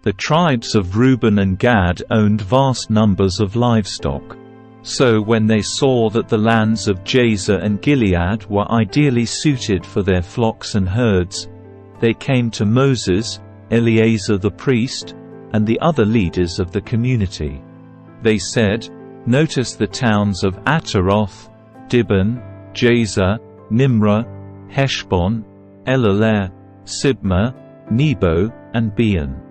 The tribes of Reuben and Gad owned vast numbers of livestock. So when they saw that the lands of Jazer and Gilead were ideally suited for their flocks and herds, they came to Moses, Eleazar the priest, and the other leaders of the community. They said, "Notice the towns of Ataroth, Dibon, Jazer, Nimrah, Heshbon, Elealeh, Sibmah, Nebo, and Beon.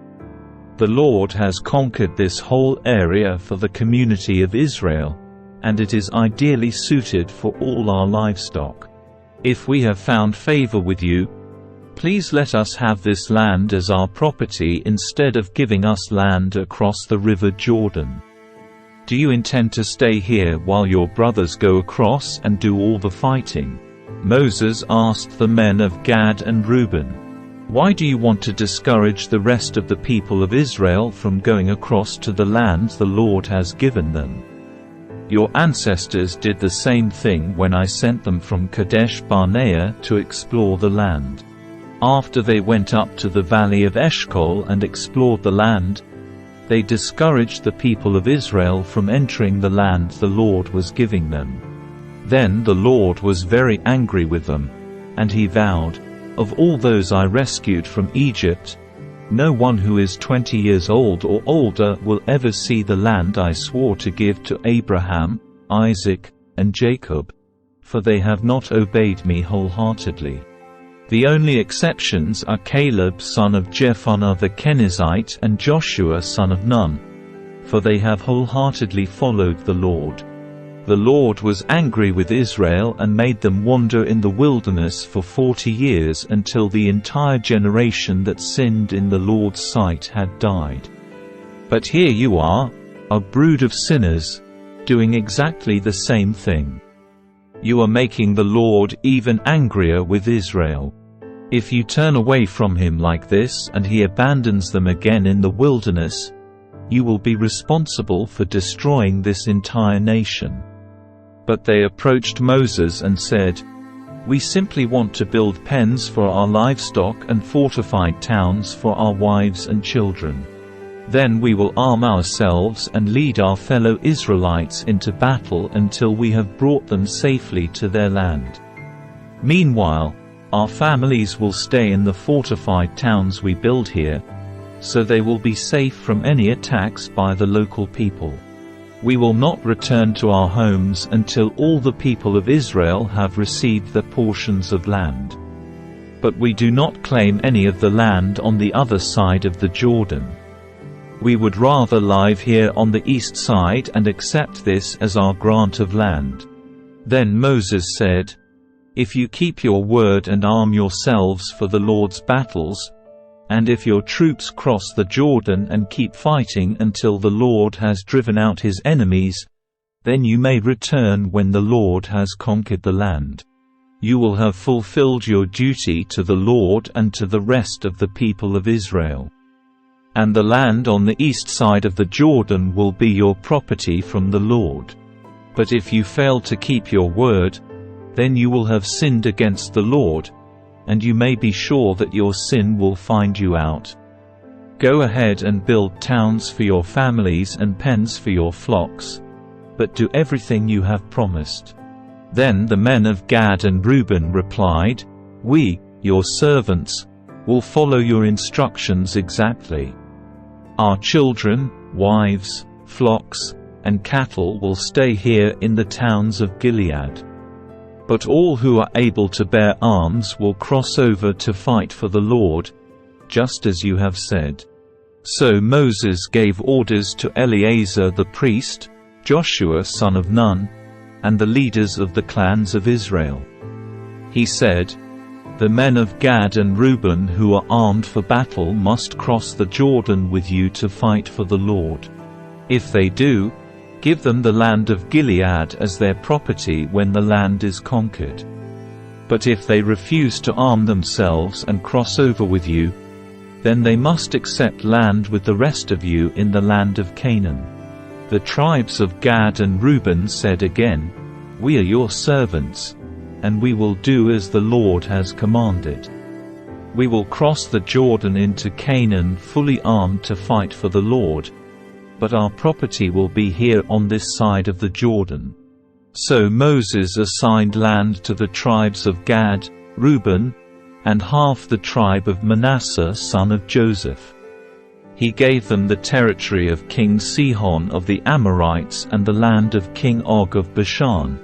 The Lord has conquered this whole area for the community of Israel, and it is ideally suited for all our livestock. If we have found favor with you, please let us have this land as our property instead of giving us land across the river Jordan. Do you intend to stay here while your brothers go across and do all the fighting?" Moses asked the men of Gad and Reuben, "Why do you want to discourage the rest of the people of Israel from going across to the land the Lord has given them? Your ancestors did the same thing when I sent them from Kadesh Barnea to explore the land. After they went up to the valley of Eshcol and explored the land, they discouraged the people of Israel from entering the land the Lord was giving them. Then the Lord was very angry with them, and he vowed, 'Of all those I rescued from Egypt, no one who is 20 years old or older will ever see the land I swore to give to Abraham, Isaac, and Jacob, for they have not obeyed me wholeheartedly.' The only exceptions are Caleb son of Jephunneh the Kenizzite and Joshua son of Nun, for they have wholeheartedly followed the Lord. The Lord was angry with Israel and made them wander in the wilderness for 40 years until the entire generation that sinned in the Lord's sight had died. But here you are, a brood of sinners, doing exactly the same thing. You are making the Lord even angrier with Israel. If you turn away from him like this and he abandons them again in the wilderness, you will be responsible for destroying this entire nation." But they approached Moses and said, "We simply want to build pens for our livestock and fortified towns for our wives and children. Then we will arm ourselves and lead our fellow Israelites into battle until we have brought them safely to their land. Meanwhile, our families will stay in the fortified towns we build here, so they will be safe from any attacks by the local people. We will not return to our homes until all the people of Israel have received their portions of land. But we do not claim any of the land on the other side of the Jordan. We would rather live here on the east side and accept this as our grant of land." Then Moses said, "If you keep your word and arm yourselves for the Lord's battles, and if your troops cross the Jordan and keep fighting until the Lord has driven out his enemies, then you may return when the Lord has conquered the land. You will have fulfilled your duty to the Lord and to the rest of the people of Israel. And the land on the east side of the Jordan will be your property from the Lord. But if you fail to keep your word, then you will have sinned against the Lord, and you may be sure that your sin will find you out. Go ahead and build towns for your families and pens for your flocks, but do everything you have promised." Then the men of Gad and Reuben replied, "We, your servants, will follow your instructions exactly. Our children, wives, flocks, and cattle will stay here in the towns of Gilead. But all who are able to bear arms will cross over to fight for the Lord, just as you have said." So Moses gave orders to Eleazar the priest, Joshua son of Nun, and the leaders of the clans of Israel. He said, "The men of Gad and Reuben who are armed for battle must cross the Jordan with you to fight for the Lord. If they do, give them the land of Gilead as their property when the land is conquered. But if they refuse to arm themselves and cross over with you, then they must accept land with the rest of you in the land of Canaan." The tribes of Gad and Reuben said again, "We are your servants, and we will do as the Lord has commanded. "We will cross the Jordan into Canaan fully armed to fight for the Lord, but our property will be here on this side of the Jordan." So Moses assigned land to the tribes of Gad, Reuben, and half the tribe of Manasseh son of Joseph. He gave them the territory of King Sihon of the Amorites and the land of King Og of Bashan,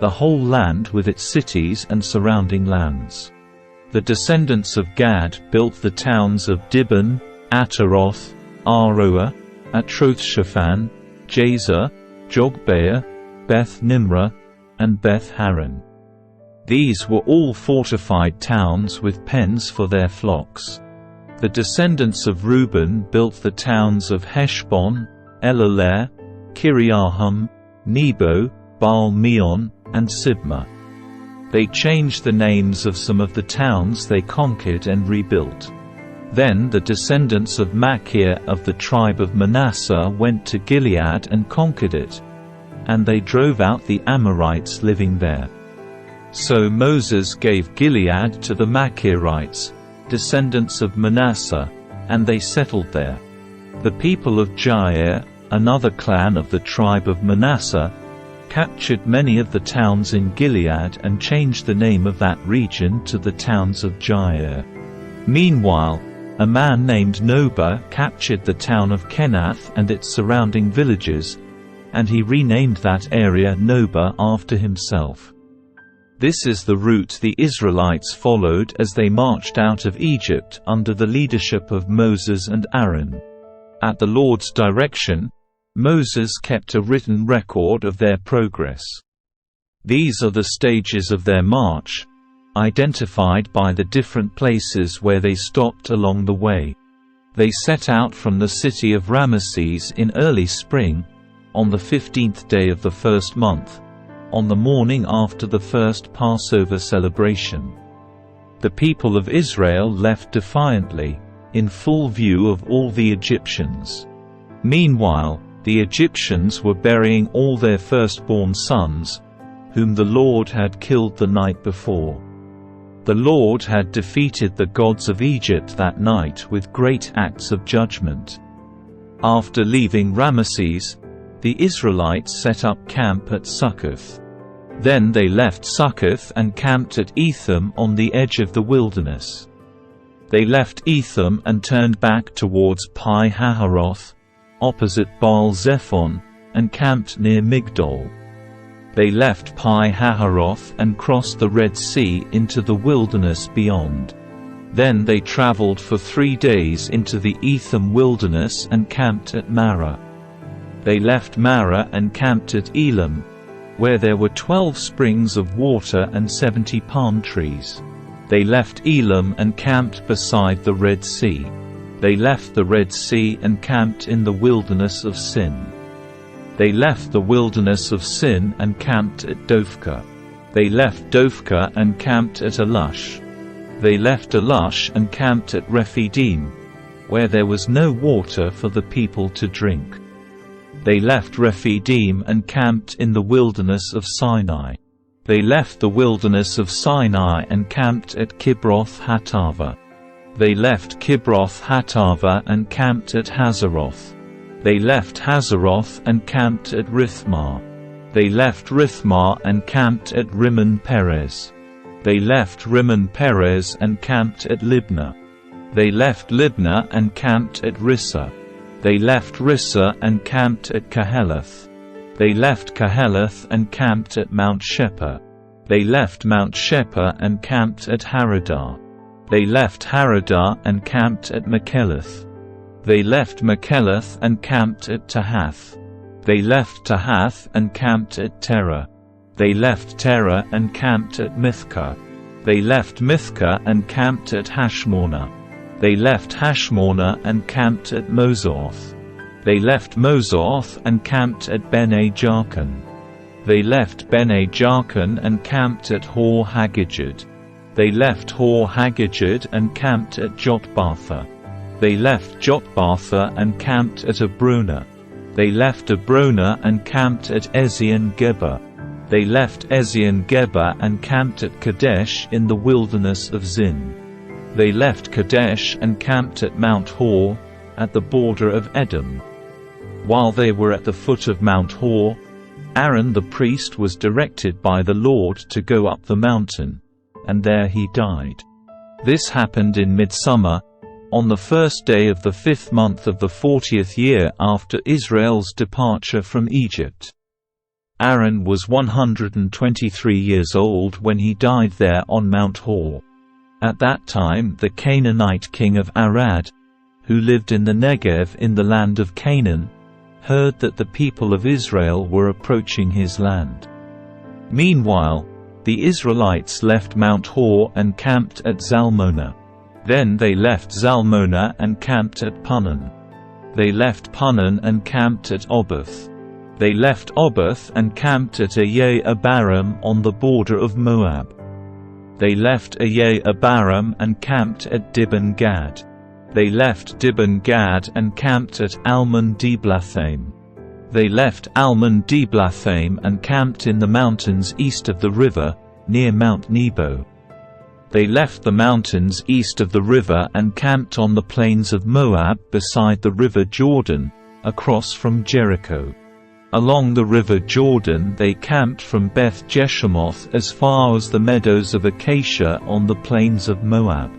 the whole land with its cities and surrounding lands. The descendants of Gad built the towns of Dibon, Ataroth, Aroer, Atrothshaphan, Jazer, Jogbeah, Beth Nimrah, and Beth Haran. These were all fortified towns with pens for their flocks. The descendants of Reuben built the towns of Heshbon, Elealeh, Kiriahum, Nebo, Baal-meon, and Sibmah. They changed the names of some of the towns they conquered and rebuilt. Then the descendants of Machir of the tribe of Manasseh went to Gilead and conquered it, and they drove out the Amorites living there. So Moses gave Gilead to the Machirites, descendants of Manasseh, and they settled there. The people of Jair, another clan of the tribe of Manasseh, captured many of the towns in Gilead and changed the name of that region to the towns of Jair. Meanwhile, a man named Noba captured the town of Kenath and its surrounding villages, and he renamed that area Noba after himself. This is the route the Israelites followed as they marched out of Egypt under the leadership of Moses and Aaron. At the Lord's direction, Moses kept a written record of their progress. These are the stages of their march, identified by the different places where they stopped along the way. They set out from the city of Ramesses in early spring, on the 15th day of the first month, on the morning after the first Passover celebration. The people of Israel left defiantly, in full view of all the Egyptians. Meanwhile, the Egyptians were burying all their firstborn sons, whom the Lord had killed the night before. The Lord had defeated the gods of Egypt that night with great acts of judgment. After leaving Ramesses, the Israelites set up camp at Succoth. Then they left Succoth and camped at Etham on the edge of the wilderness. They left Etham and turned back towards Pi-hahiroth, opposite Baal-zephon, and camped near Migdol. They left Pi-hahiroth and crossed the Red Sea into the wilderness beyond. Then they traveled for 3 days into the Etham wilderness and camped at Marah. They left Marah and camped at Elim, where there were 12 springs of water and 70 palm trees. They left Elim and camped beside the Red Sea. They left the Red Sea and camped in the wilderness of Sin. They left the wilderness of Sin and camped at Dophkah. They left Dophkah and camped at Alush. They left Alush and camped at Rephidim, where there was no water for the people to drink. They left Rephidim and camped in the wilderness of Sinai. They left the wilderness of Sinai and camped at Kibroth Hattaavah. They left Kibroth Hattaavah and camped at Hazeroth. They left Hazeroth and camped at Rithmah. They left Rithmah and camped at Rimmon Perez. They left Rimmon Perez and camped at Libnah. They left Libnah and camped at Rissah. They left Rissah and camped at Kahelath. They left Kahelath and camped at Mount Shepher. They left Mount Shepher and camped at Haradah. They left Haradah and camped at Makelath. They left Makelath and camped at Tahath. They left Tahath and camped at Terah. They left Terah and camped at Mithkah. They left Mithkah and camped at Hashmonah. They left Hashmonah and camped at Mozoth. They left Mozoth and camped at Bene-Jaakan. They left Bene-Jaakan and camped at Hor-Haggidgad. They left Hor-Haggidgad and camped at Jotbatha. They left Jotbatha and camped at Abrona. They left Abrona and camped at Ezion-Geber. They left Ezion-Geber and camped at Kadesh in the wilderness of Zin. They left Kadesh and camped at Mount Hor, at the border of Edom. While they were at the foot of Mount Hor, Aaron the priest was directed by the Lord to go up the mountain, and there he died. This happened in midsummer, on the first day of the 5th month of the 40th year after Israel's departure from Egypt. Aaron was 123 years old when he died there on Mount Hor. At that time the Canaanite king of Arad, who lived in the Negev in the land of Canaan, heard that the people of Israel were approaching his land. Meanwhile, the Israelites left Mount Hor and camped at Zalmonah. Then they left Zalmonah and camped at Punon. They left Punon and camped at Oboth. They left Oboth and camped at 𝗂𝗓𝗄 on the border of Moab. They left 𝗂𝗓𝗄 and camped at Reuben and Gad. They left Reuben and Gad and camped at 𝗓𝗏𝗄. They left 𝗓𝗏𝗄 and camped in the mountains east of the river, near Mount Nebo. They left the mountains east of the river and camped on the plains of Moab beside the river Jordan, across from Jericho. Along the river Jordan they camped from Beth Jeshimoth as far as the meadows of Acacia on the plains of Moab.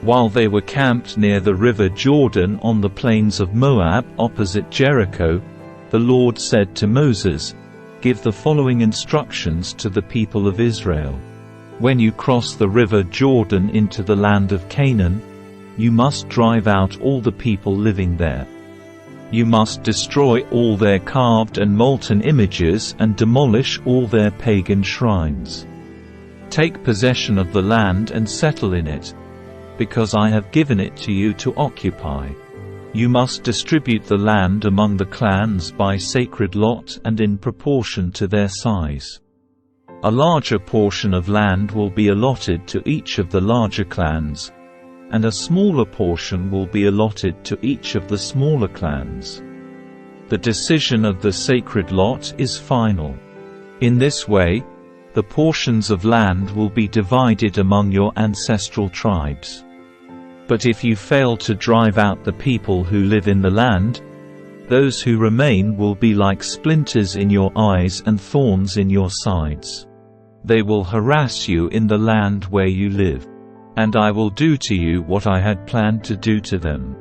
While they were camped near the river Jordan on the plains of Moab opposite Jericho, the Lord said to Moses, "Give the following instructions to the people of Israel. When you cross the river Jordan into the land of Canaan, you must drive out all the people living there. You must destroy all their carved and molten images and demolish all their pagan shrines. Take possession of the land and settle in it, because I have given it to you to occupy. You must distribute the land among the clans by sacred lot and in proportion to their size. A larger portion of land will be allotted to each of the larger clans, and a smaller portion will be allotted to each of the smaller clans. The decision of the sacred lot is final. In this way, the portions of land will be divided among your ancestral tribes. But if you fail to drive out the people who live in the land, those who remain will be like splinters in your eyes and thorns in your sides. They will harass you in the land where you live. And I will do to you what I had planned to do to them."